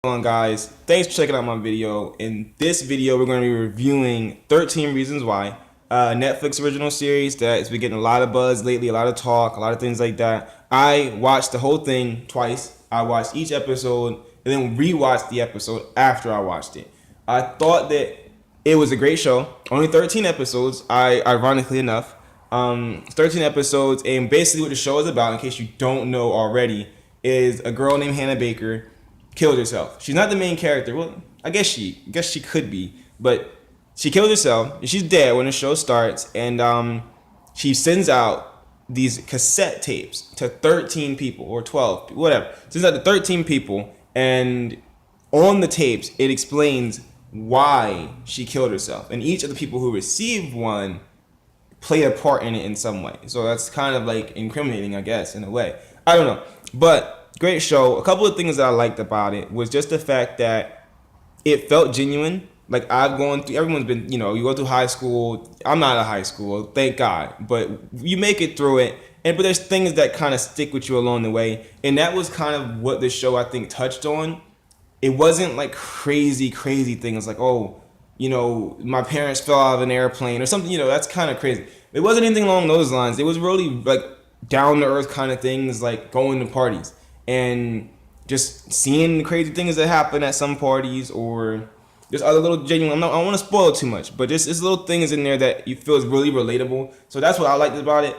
On, guys? Thanks for checking out my video. In this video, we're going to be reviewing 13 Reasons Why, a Netflix original series that's been getting a lot of buzz lately, a lot of talk, a lot of things like that. I watched the whole thing twice. I watched each episode and then rewatched the episode after I watched it. I thought that it was a great show. Only 13 episodes, ironically enough. 13 episodes, and basically what the show is about, in case you don't know already, is a girl named Hannah Baker killed herself. She's not the main character. Well, I guess she could be, but she killed herself. She's dead when the show starts, and she sends out these cassette tapes to 13 people or 12, whatever. Sends out to 13 people, and on the tapes it explains why she killed herself, and each of the people who received one played a part in it in some way. So that's kind of like incriminating, I guess, in a way. I don't know, but great show. A couple of things that I liked about it was just the fact that it felt genuine. Like, I've gone through, everyone's been, you go through high school. I'm not out of high school, thank God, but you make it through it. But there's things that kind of stick with you along the way, and that was kind of what the show, I think, touched on. It wasn't like crazy things like, oh, my parents fell out of an airplane or something. That's kind of crazy. It wasn't anything along those lines. It was really like down to earth kind of things, like going to parties and just seeing the crazy things that happen at some parties, or just other little genuine. I don't want to spoil too much, but just there's little things in there that you feel is really relatable. So that's what I liked about it.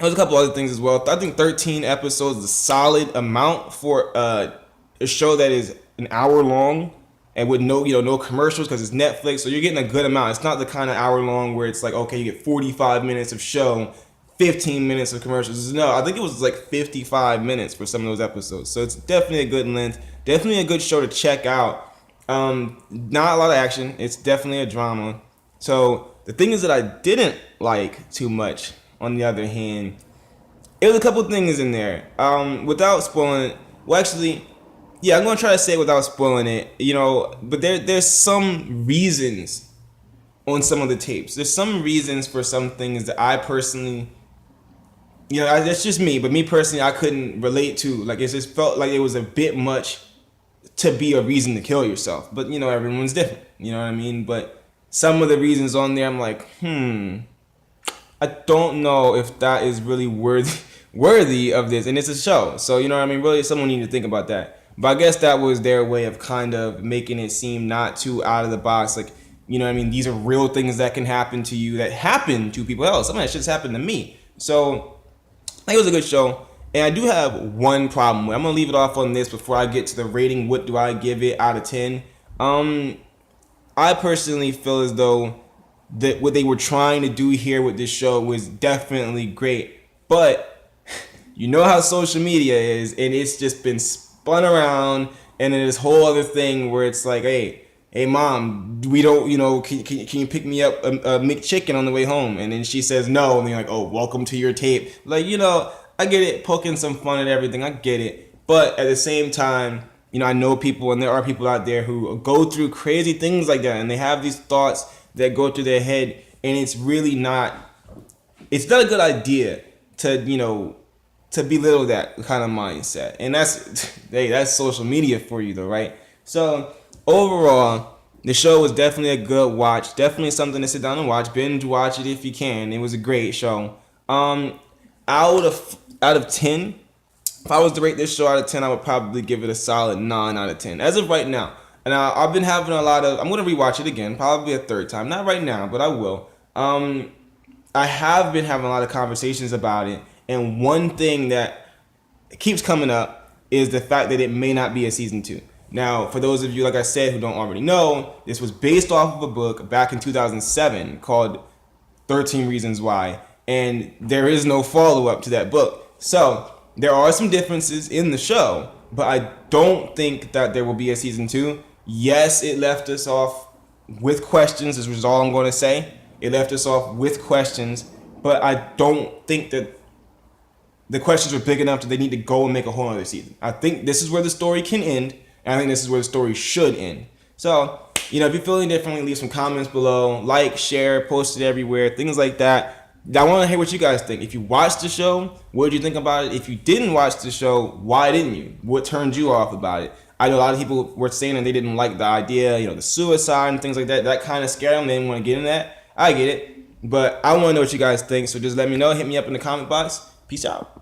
There's a couple other things as well. I think 13 episodes is a solid amount for a show that is an hour long and with no commercials, because it's Netflix. So you're getting a good amount. It's not the kind of hour long where it's like, okay, you get 45 minutes of show, 15 minutes of commercials. No, I think it was like 55 minutes for some of those episodes. So it's definitely a good length. Definitely a good show to check out. Not a lot of action. It's definitely a drama. So the thing is that I didn't like too much, on the other hand, it was a couple things in there. Without spoiling it, well, actually, yeah, I'm going to try to say it without spoiling it, but there's some reasons on some of the tapes. There's some reasons for some things that I personally, that's just me, but me personally, I couldn't relate to. Like, it just felt like it was a bit much to be a reason to kill yourself. But, everyone's different, you know what I mean? But some of the reasons on there, I'm like, I don't know if that is really worthy of this. And it's a show, so, really someone need to think about that. But I guess that was their way of kind of making it seem not too out of the box. Like, these are real things that can happen to you, that happen to people else. Some of that shit's happened to me. So I think it was a good show. And I do have one problem. I'm going to leave it off on this before I get to the rating. What do I give it out of 10? I personally feel as though that what they were trying to do here with this show was definitely great. But you know how social media is, and it's just been spun around, and then this whole other thing where it's like, hey mom, we don't, can you pick me up a McChicken on the way home? And then she says no, and they're like, oh, welcome to your tape. Like, I get it, poking some fun at everything, I get it. But at the same time, I know people, and there are people out there who go through crazy things like that, and they have these thoughts that go through their head, and it's not a good idea to belittle that kind of mindset. And that's social media for you, though, right? So overall, the show was definitely a good watch. Definitely something to sit down and watch. Binge watch it if you can. It was a great show. Out of 10, if I was to rate this show out of 10, I would probably give it a solid 9 out of 10 as of right now. And I've been having I'm going to rewatch it again, probably a third time. Not right now, but I will. I have been having a lot of conversations about it. And one thing that keeps coming up is the fact that it may not be a season 2. Now, for those of you, like I said, who don't already know, this was based off of a book back in 2007 called 13 Reasons Why. And there is no follow-up to that book. So there are some differences in the show, but I don't think that there will be a season 2. Yes, it left us off with questions, this is all I'm going to say. It left us off with questions, but I don't think that the questions are big enough that they need to go and make a whole other season. I think this is where the story can end, and I think this is where the story should end. So, if you're feeling differently, leave some comments below. Like, share, post it everywhere, things like that. I want to hear what you guys think. If you watched the show, what did you think about it? If you didn't watch the show, why didn't you? What turned you off about it? I know a lot of people were saying that they didn't like the idea, you know, the suicide and things like that. That kind of scared them. They didn't want to get in that. I get it. But I want to know what you guys think. So just let me know. Hit me up in the comment box. Peace out.